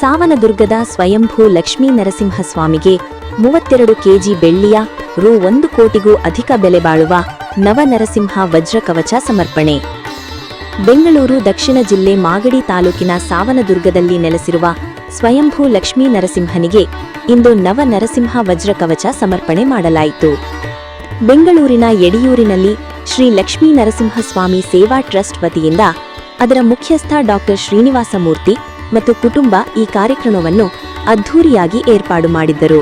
ಸಾವನದುರ್ಗದ ಸ್ವಯಂಭೂ Lakshmi ನರಸಿಂಹಸ್ವಾಮಿಗೆ 32 KG ಬೆಳ್ಳಿಯ ರೂ 1 ಕೋಟಿಗೂ ಅಧಿಕ ಬೆಲೆ ಬಾಳುವ ನವನರಸಿಂಹ ವಜ್ರ ಕವಚ ಸಮರ್ಪಣೆ. ಬೆಂಗಳೂರು ದಕ್ಷಿಣ ಜಿಲ್ಲೆ ಮಾಗಡಿ ತಾಲೂಕಿನ ಸಾವನದುರ್ಗದಲ್ಲಿ ನೆಲೆಸಿರುವ ಸ್ವಯಂಭೂ ಲಕ್ಷ್ಮೀ ನರಸಿಂಹನಿಗೆ ಇಂದು ನವನರಸಿಂಹ ವಜ್ರ ಕವಚ ಸಮರ್ಪಣೆ ಮಾಡಲಾಯಿತು. ಬೆಂಗಳೂರಿನ ಯಡಿಯೂರಿನಲ್ಲಿ ಶ್ರೀ ಲಕ್ಷ್ಮೀ ನರಸಿಂಹಸ್ವಾಮಿ ಸೇವಾ ಟ್ರಸ್ಟ್ ವತಿಯಿಂದ ಅದರ ಮುಖ್ಯಸ್ಥ ಡಾ ಶ್ರೀನಿವಾಸ ಮೂರ್ತಿ ಮತ್ತು ಕುಟುಂಬ ಈ ಕಾರ್ಯಕ್ರಮವನ್ನು ಅದ್ಧೂರಿಯಾಗಿ ಏರ್ಪಾಡು ಮಾಡಿದ್ದರು.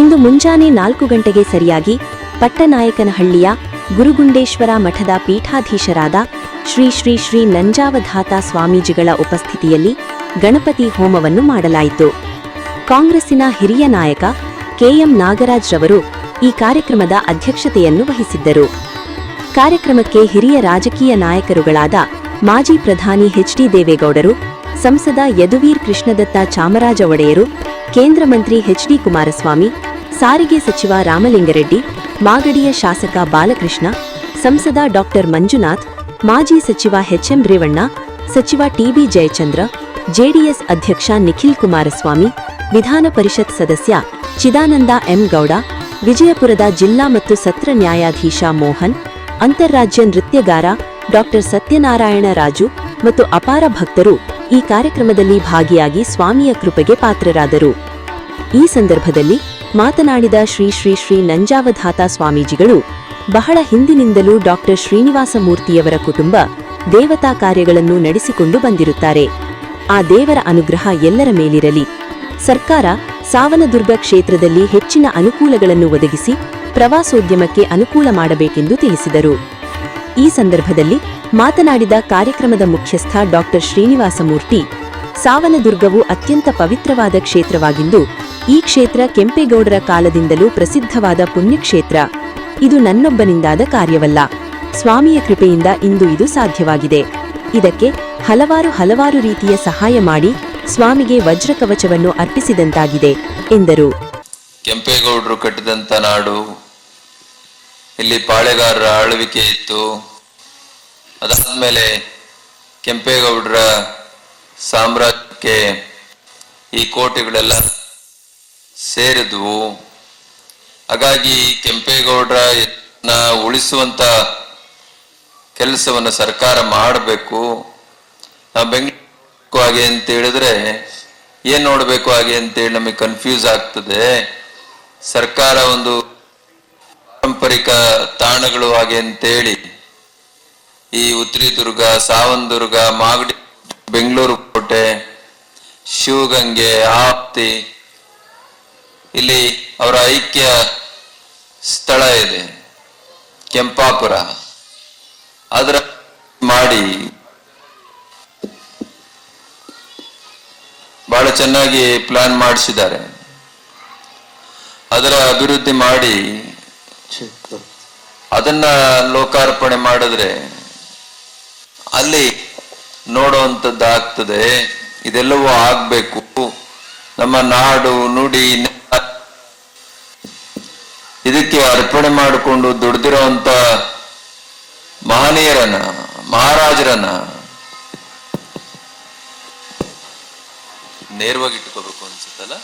ಇಂದು ಮುಂಜಾನೆ 4 ಗಂಟೆಗೆ ಸರಿಯಾಗಿ ಪಟ್ಟನಾಯಕನಹಳ್ಳಿಯ ಗುರುಗುಂಡೇಶ್ವರ ಮಠದ ಪೀಠಾಧೀಶರಾದ ಶ್ರೀ ಶ್ರೀ ಶ್ರೀ ನಂಜಾವಧಾತ ಸ್ವಾಮೀಜಿಗಳ ಉಪಸ್ಥಿತಿಯಲ್ಲಿ ಗಣಪತಿ ಹೋಮವನ್ನು ಮಾಡಲಾಯಿತು. ಕಾಂಗ್ರೆಸ್ಸಿನ ಹಿರಿಯ ನಾಯಕ ಕೆಎಂ ನಾಗರಾಜ್ ರವರು ಈ ಕಾರ್ಯಕ್ರಮದ ಅಧ್ಯಕ್ಷತೆಯನ್ನು ವಹಿಸಿದ್ದರು. ಕಾರ್ಯಕ್ರಮಕ್ಕೆ ಹಿರಿಯ ರಾಜಕೀಯ ನಾಯಕರುಗಳಾದ ಮಾಜಿ ಪ್ರಧಾನಿ ಎಚ್.ಡಿ. ದೇವೇಗೌಡರು, ಸಂಸದ ಯದುವೀರ್ ಕೃಷ್ಣದತ್ತ ಚಾಮರಾಜ ಒಡೆಯರು, ಕೇಂದ್ರ ಮಂತ್ರಿ ಎಚ್.ಡಿ. ಕುಮಾರಸ್ವಾಮಿ, ಸಾರಿಗೆ ಸಚಿವ ರಾಮಲಿಂಗರೆಡ್ಡಿ, ಮಾಗಡಿಯ ಶಾಸಕ ಬಾಲಕೃಷ್ಣ, ಸಂಸದ ಡಾ ಮಂಜುನಾಥ್, ಮಾಜಿ ಸಚಿವ ಎಚ್.ಎಂ. ರೇವಣ್ಣ, ಸಚಿವ ಟಿ.ಬಿ. ಜಯಚಂದ್ರ, ಜೆಡಿಎಸ್ ಅಧ್ಯಕ್ಷ ನಿಖಿಲ್ ಕುಮಾರಸ್ವಾಮಿ, ವಿಧಾನ ಪರಿಷತ್ ಸದಸ್ಯ ಚಿದಾನಂದ ಎಂ. ಗೌಡ, ವಿಜಯಪುರದ ಜಿಲ್ಲಾ ಮತ್ತು ಸತ್ರ ನ್ಯಾಯಾಧೀಶ ಮೋಹನ್, ಅಂತಾರಾಜ್ಯ ನೃತ್ಯಗಾರ ಡಾ ಸತ್ಯನಾರಾಯಣ ರಾಜು ಮತ್ತು ಅಪಾರ ಭಕ್ತರು ಈ ಕಾರ್ಯಕ್ರಮದಲ್ಲಿ ಭಾಗಿಯಾಗಿ ಸ್ವಾಮಿಯ ಕೃಪೆಗೆ ಪಾತ್ರರಾದರು. ಈ ಸಂದರ್ಭದಲ್ಲಿ ಮಾತನಾಡಿದ ಶ್ರೀ ಶ್ರೀ ಶ್ರೀ ನಂಜಾವಧಾತ ಸ್ವಾಮೀಜಿಗಳು, ಬಹಳ ಹಿಂದಿನಿಂದಲೂ ಡಾ ಶ್ರೀನಿವಾಸ ಮೂರ್ತಿಯವರ ಕುಟುಂಬ ದೇವತಾ ಕಾರ್ಯಗಳನ್ನು ನಡೆಸಿಕೊಂಡು ಬಂದಿರುತ್ತಾರೆ. ಆ ದೇವರ ಅನುಗ್ರಹ ಎಲ್ಲರ ಮೇಲಿರಲಿ. ಸರ್ಕಾರ ಸಾವನದುರ್ಗ ಕ್ಷೇತ್ರದಲ್ಲಿ ಹೆಚ್ಚಿನ ಅನುಕೂಲಗಳನ್ನು ಒದಗಿಸಿ ಪ್ರವಾಸೋದ್ಯಮಕ್ಕೆ ಅನುಕೂಲ ಮಾಡಬೇಕೆಂದು ತಿಳಿಸಿದರು. ಈ ಸಂದರ್ಭದಲ್ಲಿ ಮಾತನಾಡಿದ ಕಾರ್ಯಕ್ರಮದ ಮುಖ್ಯಸ್ಥ ಡಾ ಶ್ರೀನಿವಾಸ ಮೂರ್ತಿ, ಸಾವನದುರ್ಗವು ಅತ್ಯಂತ ಪವಿತ್ರವಾದ ಕ್ಷೇತ್ರವಾಗಿದ್ದು ಈ ಕ್ಷೇತ್ರ ಕೆಂಪೇಗೌಡರ ಕಾಲದಿಂದಲೂ ಪ್ರಸಿದ್ಧವಾದ ಪುಣ್ಯಕ್ಷೇತ್ರ. ಇದು ನನ್ನೊಬ್ಬನಿಂದಾದ ಕಾರ್ಯವಲ್ಲ, ಸ್ವಾಮಿಯ ಕೃಪೆಯಿಂದ ಇಂದು ಇದು ಸಾಧ್ಯವಾಗಿದೆ. ಇದಕ್ಕೆ ಹಲವಾರು ರೀತಿಯ ಸಹಾಯ ಮಾಡಿ ಸ್ವಾಮಿಗೆ ವಜ್ರ ಕವಚವನ್ನು ಅರ್ಪಿಸಿದಂತಾಗಿದೆ ಎಂದರು. ಕೆಂಪೇಗೌಡರು ಕಟ್ಟಿದಂತ ನಾಡು, ಇಲ್ಲಿ ಪಾಳೆಗಾರರ ಆಳ್ವಿಕೆ ಇತ್ತು. ಅದಾದ್ಮೇಲೆ ಕೆಂಪೇಗೌಡರ ಸಾಮ್ರಾಜ್ಯಕ್ಕೆ ಈ ಕೋಟೆಗಳೆಲ್ಲ ಸೇರಿದ್ವು. ಹಾಗಾಗಿ ಕೆಂಪೇಗೌಡರ ಉಳಿಸುವಂತ ಕೆಲಸವನ್ನು ಸರ್ಕಾರ ಮಾಡಬೇಕು. ನಾವು ಬೆಂಗಳೂರು ಹಾಗೆ ಅಂತ ಹೇಳಿದ್ರೆ ಏನ್ ನೋಡ್ಬೇಕು ಹಾಗೆ ಅಂತೇಳಿ ನಮಗೆ ಕನ್ಫ್ಯೂಸ್ ಆಗ್ತದೆ. ಸರ್ಕಾರ ಒಂದು ಪಾರಂಪರಿಕ ತಾಣಗಳು ಹಾಗೆ ಅಂತೇಳಿ ಈ ಉತ್ರಿದುರ್ಗ, ಸಾವನದುರ್ಗ, ಮಾಗಡಿ, ಬೆಂಗಳೂರು ಕೋಟೆ, ಶಿವಗಂಗೆ, ಆಪ್ತಿ, ಇಲ್ಲಿ ಅವರ ಐಕ್ಯ ಸ್ಥಳ ಇದೆ ಕೆಂಪಾಪುರ, ಅದರ ಮಾಡಿ ಬಹಳ ಚೆನ್ನಾಗಿ ಪ್ಲಾನ್ ಮಾಡಿಸಿದ್ದಾರೆ. ಅದರ ಅಭಿವೃದ್ಧಿ ಮಾಡಿ ಅದನ್ನ ಲೋಕಾರ್ಪಣೆ ಮಾಡಿದ್ರೆ ಅಲ್ಲಿ ನೋಡುವಂಥದ್ದು ಆಗ್ತದೆ. ಇದೆಲ್ಲವೂ ಆಗ್ಬೇಕು. ನಮ್ಮ ನಾಡು ನುಡಿ ಇದಕ್ಕೆ ಅರ್ಪಣೆ ಮಾಡಿಕೊಂಡು ದುಡ್ದಿರೋಂತ ಮಹನೀಯರನ್ನ, ಮಹಾರಾಜರನ್ನ ನೇರವಾಗಿ ಇಟ್ಕೋಬೇಕು ಅನ್ಸುತ್ತಲ್ಲ.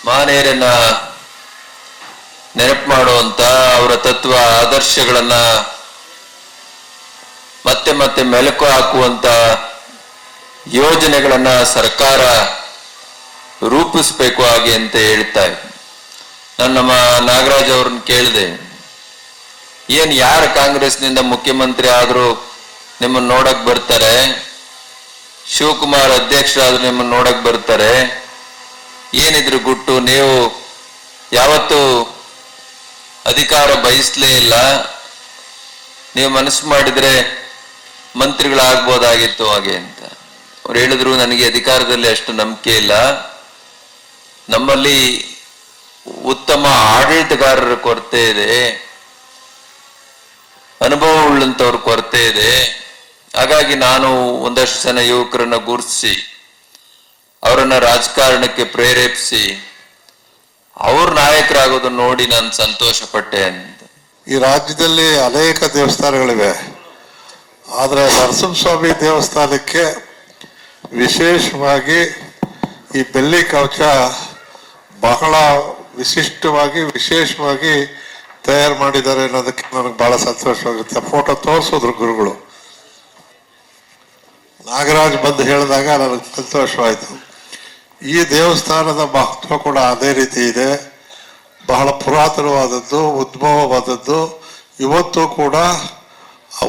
ಮಹನೀಯರನ್ನ ನೆನಪು ಮಾಡುವಂತ, ಅವರ ತತ್ವ ಆದರ್ಶಗಳನ್ನ ಮತ್ತೆ ಮತ್ತೆ ಮೆಲುಕು ಹಾಕುವಂತ ಯೋಜನೆಗಳನ್ನ ಸರ್ಕಾರ ರೂಪಿಸಬೇಕು ಹಾಗೆ ಅಂತ ಹೇಳ್ತಾ ಇದ್ದೆ. ನಾನು ನಮ್ಮ ನಾಗರಾಜ್ ಅವ್ರನ್ನ ಕೇಳಿದೆ, ಏನ್ ಯಾರು ಕಾಂಗ್ರೆಸ್ನಿಂದ ಮುಖ್ಯಮಂತ್ರಿ ಆದ್ರೂ ನಿಮ್ಮನ್ನ ನೋಡಕ್ ಬರ್ತಾರೆ, ಶಿವಕುಮಾರ್ ಅಧ್ಯಕ್ಷರಾದ್ರೂ ನಿಮ್ಮನ್ನ ನೋಡಕ್ ಬರ್ತಾರೆ, ಏನಿದ್ರು ಗುಟ್ಟು, ನೀವು ಯಾವತ್ತೂ ಅಧಿಕಾರ ಬಯಸ್ಲೇ ಇಲ್ಲ, ನೀವು ಮನಸ್ಸು ಮಾಡಿದ್ರೆ ಮಂತ್ರಿಗಳಾಗ್ಬೋದಾಗಿತ್ತು ಹಾಗೆ ಅಂತ ಅವ್ರು ಹೇಳಿದ್ರು. ನನಗೆ ಅಧಿಕಾರದಲ್ಲಿ ಅಷ್ಟು ನಂಬಿಕೆ ಇಲ್ಲ, ನಮ್ಮಲ್ಲಿ ಉತ್ತಮ ಆಡಳಿತಗಾರರ ಕೊರತೆ ಇದೆ, ಅನುಭವ ಉಳ್ಳಂತವ್ರ ಕೊರತೆ ಇದೆ. ಹಾಗಾಗಿ ನಾನು ಒಂದಷ್ಟು ಜನ ಯುವಕರನ್ನ ಗುರುತಿಸಿ ಅವರನ್ನ ರಾಜಕಾರಣಕ್ಕೆ ಪ್ರೇರೇಪಿಸಿ ಅವ್ರ ನಾಯಕರಾಗೋದನ್ನ ನೋಡಿ ನಾನು ಸಂತೋಷ ಪಟ್ಟೆ ಅಂತ. ಈ ರಾಜ್ಯದಲ್ಲಿ ಅನೇಕ ದೇವಸ್ಥಾನಗಳಿವೆ. ಆದರೆ ನರಸಿಂಹಸ್ವಾಮಿ ದೇವಸ್ಥಾನಕ್ಕೆ ವಿಶೇಷವಾಗಿ ಈ ಬೆಳ್ಳಿ ಕವಚ ಬಹಳ ವಿಶೇಷವಾಗಿ ತಯಾರು ಮಾಡಿದ್ದಾರೆ ಅನ್ನೋದಕ್ಕೆ ನನಗೆ ಬಹಳ ಸಂತೋಷವಾಗುತ್ತೆ. ಫೋಟೋ ತೋರಿಸಿದ್ರು ಗುರುಗಳು, ನಾಗರಾಜ್ ಬಂದು ಹೇಳಿದಾಗ ನನಗೆ ಸಂತೋಷವಾಯಿತು. ಈ ದೇವಸ್ಥಾನದ ಮಹತ್ವ ಕೂಡ ಅದೇ ರೀತಿ ಇದೆ. ಬಹಳ ಪುರಾತನವಾದದ್ದು, ಉದ್ಭವವಾದದ್ದು, ಇವತ್ತು ಕೂಡ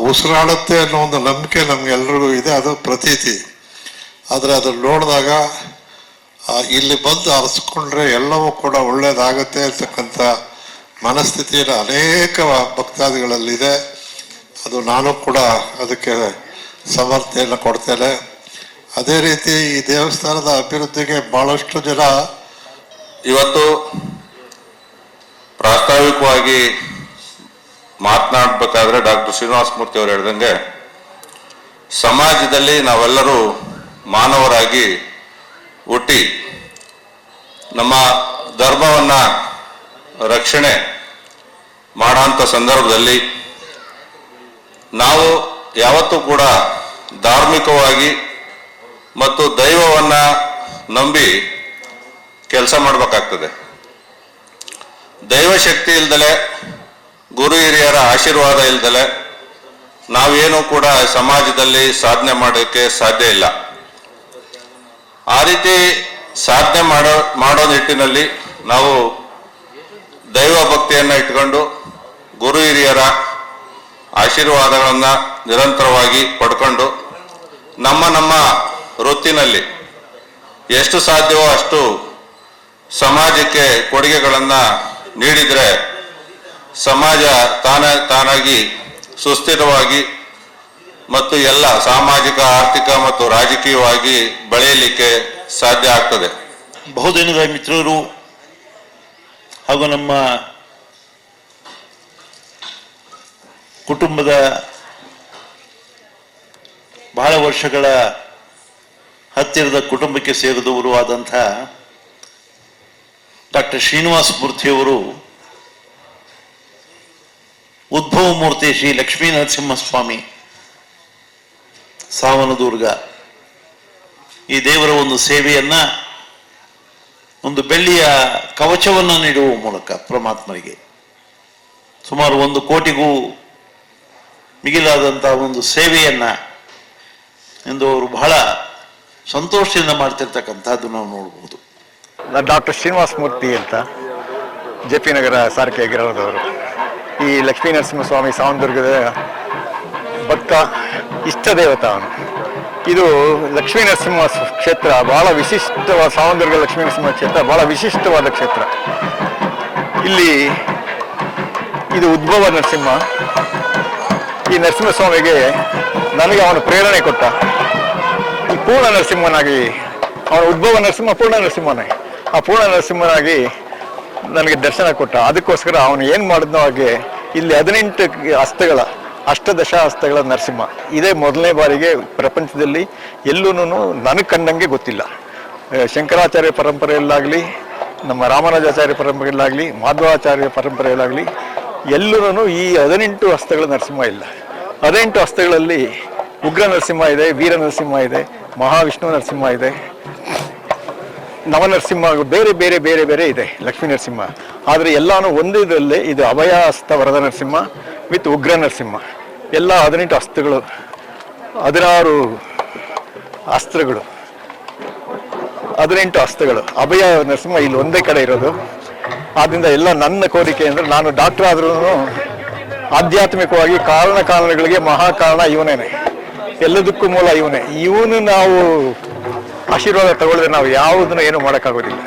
ಉಸಿರಾಡುತ್ತೆ ಅನ್ನೋ ಒಂದು ನಂಬಿಕೆ ನಮ್ಗೆಲ್ರಿಗೂ ಇದೆ, ಅದು ಪ್ರತೀತಿ. ಆದರೆ ಅದನ್ನು ನೋಡಿದಾಗ ಇಲ್ಲಿ ಬಂದು ಅರಸ್ಕೊಂಡ್ರೆ ಎಲ್ಲವೂ ಕೂಡ ಒಳ್ಳೇದಾಗತ್ತೆ ಅಂತಕ್ಕಂಥ ಮನಸ್ಥಿತಿಯನ್ನು ಅನೇಕ ಭಕ್ತಾದಿಗಳಲ್ಲಿದೆ. ಅದು ನಾನು ಕೂಡ ಅದಕ್ಕೆ ಸಮರ್ಥನೆಯನ್ನು ಕೊಡ್ತೇನೆ. ಅದೇ ರೀತಿ ಈ ದೇವಸ್ಥಾನದ ಅಭಿವೃದ್ಧಿಗೆ ಬಹಳಷ್ಟು ಜನ ಇವತ್ತು ಪ್ರಾಸ್ತಾವಿಕವಾಗಿ ಮಾತನಾಡಬೇಕಾದ್ರೆ ಡಾಕ್ಟರ್ ಶ್ರೀನಿವಾಸ ಮೂರ್ತಿ ಅವರು ಹೇಳಿದಂಗೆ ಸಮಾಜದಲ್ಲಿ ನಾವೆಲ್ಲರೂ ಮಾನವರಾಗಿ ಹುಟ್ಟಿ ನಮ್ಮ ಧರ್ಮವನ್ನ ರಕ್ಷಣೆ ಮಾಡೋಂಥ ಸಂದರ್ಭದಲ್ಲಿ ನಾವು ಯಾವತ್ತೂ ಕೂಡ ಧಾರ್ಮಿಕವಾಗಿ ಮತ್ತು ದೈವವನ್ನ ನಂಬಿ ಕೆಲಸ ಮಾಡಬೇಕಾಗ್ತದೆ. ದೈವಶಕ್ತಿ ಇಲ್ದಲೆ, ಗುರು ಹಿರಿಯರ ಆಶೀರ್ವಾದ ಇಲ್ದಲೆ ನಾವೇನು ಕೂಡ ಸಮಾಜದಲ್ಲಿ ಸಾಧನೆ ಮಾಡೋಕ್ಕೆ ಸಾಧ್ಯ ಇಲ್ಲ. ಆ ರೀತಿ ಸಾಧನೆ ಮಾಡೋ ನಿಟ್ಟಿನಲ್ಲಿ ನಾವು ದೈವ ಭಕ್ತಿಯನ್ನು ಇಟ್ಕೊಂಡು ಗುರು ಹಿರಿಯರ ಆಶೀರ್ವಾದಗಳನ್ನ ನಿರಂತರವಾಗಿ ಪಡ್ಕೊಂಡು ನಮ್ಮ ವೃತ್ತಿನಲ್ಲಿ ಎಷ್ಟು ಸಾಧ್ಯವೋ ಅಷ್ಟು ಸಮಾಜಕ್ಕೆ ಕೊಡುಗೆಗಳನ್ನು ನೀಡಿದರೆ ಸಮಾಜ ತಾನಾಗಿ ಸುಸ್ಥಿರವಾಗಿ ಮತ್ತು ಎಲ್ಲ ಸಾಮಾಜಿಕ, ಆರ್ಥಿಕ ಮತ್ತು ರಾಜಕೀಯವಾಗಿ ಬೆಳೆಯಲಿಕ್ಕೆ ಸಾಧ್ಯ ಆಗ್ತದೆ. ಬಹುದಿನದ ಮಿತ್ರರು ಹಾಗೂ ನಮ್ಮ ಕುಟುಂಬದ ಬಹಳ ವರ್ಷಗಳ ಹತ್ತಿರದ ಕುಟುಂಬಕ್ಕೆ ಸೇರಿದವರು ಆದಂಥ ಡಾಕ್ಟರ್ ಶ್ರೀನಿವಾಸ ಮೂರ್ತಿಯವರು ಉದ್ಭವ ಮೂರ್ತಿ ಶ್ರೀ ಲಕ್ಷ್ಮೀ ನರಸಿಂಹಸ್ವಾಮಿ ಸಾವನದುರ್ಗ ಈ ದೇವರ ಒಂದು ಸೇವೆಯನ್ನ ಒಂದು ಬೆಳ್ಳಿಯ ಕವಚವನ್ನು ನೀಡುವ ಮೂಲಕ ಪರಮಾತ್ಮನಿಗೆ ಸುಮಾರು 1 ಕೋಟಿಗೂ ಮಿಗಿಲಾದಂತಹ ಒಂದು ಸೇವೆಯನ್ನ ಎಂದು ಅವರು ಬಹಳ ಸಂತೋಷದಿಂದ ಮಾಡ್ತಿರ್ತಕ್ಕಂಥದ್ದು ನಾವು ನೋಡಬಹುದು. ಡಾಕ್ಟರ್ ಶ್ರೀನಿವಾಸ ಮೂರ್ತಿ ಅಂತ JP ನಗರ ಸಾರಿಗೆ ಗ್ರಾಮದವರು. ಈ ಲಕ್ಷ್ಮೀ ನರಸಿಂಹಸ್ವಾಮಿ ಸಾವನದುರ್ಗದ ಭಕ್ತ ಇಷ್ಟ ದೇವತ ಅವನು. ಇದು ಲಕ್ಷ್ಮೀ ನರಸಿಂಹ ಕ್ಷೇತ್ರ ಬಹಳ ವಿಶಿಷ್ಟವಾದ, ಸಾವನದುರ್ಗ ಲಕ್ಷ್ಮೀ ನರಸಿಂಹ ಕ್ಷೇತ್ರ ಬಹಳ ವಿಶಿಷ್ಟವಾದ ಕ್ಷೇತ್ರ. ಇಲ್ಲಿ ಇದು ಉದ್ಭವ ನರಸಿಂಹ. ಈ ನರಸಿಂಹಸ್ವಾಮಿಗೆ ನನಗೆ ಅವನು ಪ್ರೇರಣೆ ಕೊಟ್ಟ. ಈ ಪೂರ್ಣ ನರಸಿಂಹನಾಗಿ, ಅವನ ಉದ್ಭವ ನರಸಿಂಹ ಪೂರ್ಣ ನರಸಿಂಹನಾಗಿ, ಆ ಪೂರ್ಣ ನರಸಿಂಹನಾಗಿ ನನಗೆ ದರ್ಶನ ಕೊಟ್ಟ. ಅದಕ್ಕೋಸ್ಕರ ಅವನು ಏನು ಮಾಡಿದ್ನೋ ಹಾಗೆ ಇಲ್ಲಿ 18 ಹಸ್ತಗಳ, ಅಷ್ಟದಶ ಹಸ್ತಗಳ ನರಸಿಂಹ ಇದೇ ಮೊದಲನೇ ಬಾರಿಗೆ ಪ್ರಪಂಚದಲ್ಲಿ ಎಲ್ಲೂ ನನಗೆ ಕಂಡಂಗೆ ಗೊತ್ತಿಲ್ಲ. ಶಂಕರಾಚಾರ್ಯ ಪರಂಪರೆಯಲ್ಲಾಗಲಿ, ನಮ್ಮ ರಾಮಾನುಜಾಚಾರ್ಯ ಪರಂಪರೆಯಲ್ಲಾಗಲಿ, ಮಾಧವಾಚಾರ್ಯ ಪರಂಪರೆಯಲ್ಲಾಗಲಿ ಎಲ್ಲರೂ ಈ 18 ಹಸ್ತಗಳ ನರಸಿಂಹ ಇಲ್ಲ. 18 ಹಸ್ತಗಳಲ್ಲಿ ಉಗ್ರ ನರಸಿಂಹ ಇದೆ, ವೀರ ನರಸಿಂಹ ಇದೆ, ಮಹಾವಿಷ್ಣು ನರಸಿಂಹ ಇದೆ, ನವನರಸಿಂಹ, ಬೇರೆ ಬೇರೆ ಬೇರೆ ಬೇರೆ ಇದೆ ಲಕ್ಷ್ಮೀ ನರಸಿಂಹ. ಆದರೆ ಎಲ್ಲಾನು ಒಂದಿದ್ರಲ್ಲೇ ಇದು ಅಭಯ ಹಸ್ತ ವರದ ನರಸಿಂಹ ವಿತ್ ಉಗ್ರ ನರಸಿಂಹ. ಎಲ್ಲ 18 ಹಸ್ತಗಳು, 16 ಅಸ್ತ್ರಗಳು, 18 ಹಸ್ತಗಳು, ಅಭಯ ನರಸಿಂಹ ಇಲ್ಲಿ ಒಂದೇ ಕಡೆ ಇರೋದು. ಆದ್ದರಿಂದ ಎಲ್ಲ ನನ್ನ ಕೋರಿಕೆ ಅಂದರೆ, ನಾನು ಡಾಕ್ಟರ್ ಆದ್ರೂ ಆಧ್ಯಾತ್ಮಿಕವಾಗಿ ಕಾರಣಗಳಿಗೆ ಮಹಾಕಾರಣ ಇವನೇನೆ, ಎಲ್ಲದಕ್ಕೂ ಮೂಲ ಇವನೇ. ಇವನು ನಾವು ಆಶೀರ್ವಾದ ತಗೊಳ್ಳಿದ್ರೆ ನಾವು ಯಾವುದನ್ನು ಏನು ಮಾಡೋಕ್ಕಾಗೋದಿಲ್ಲ.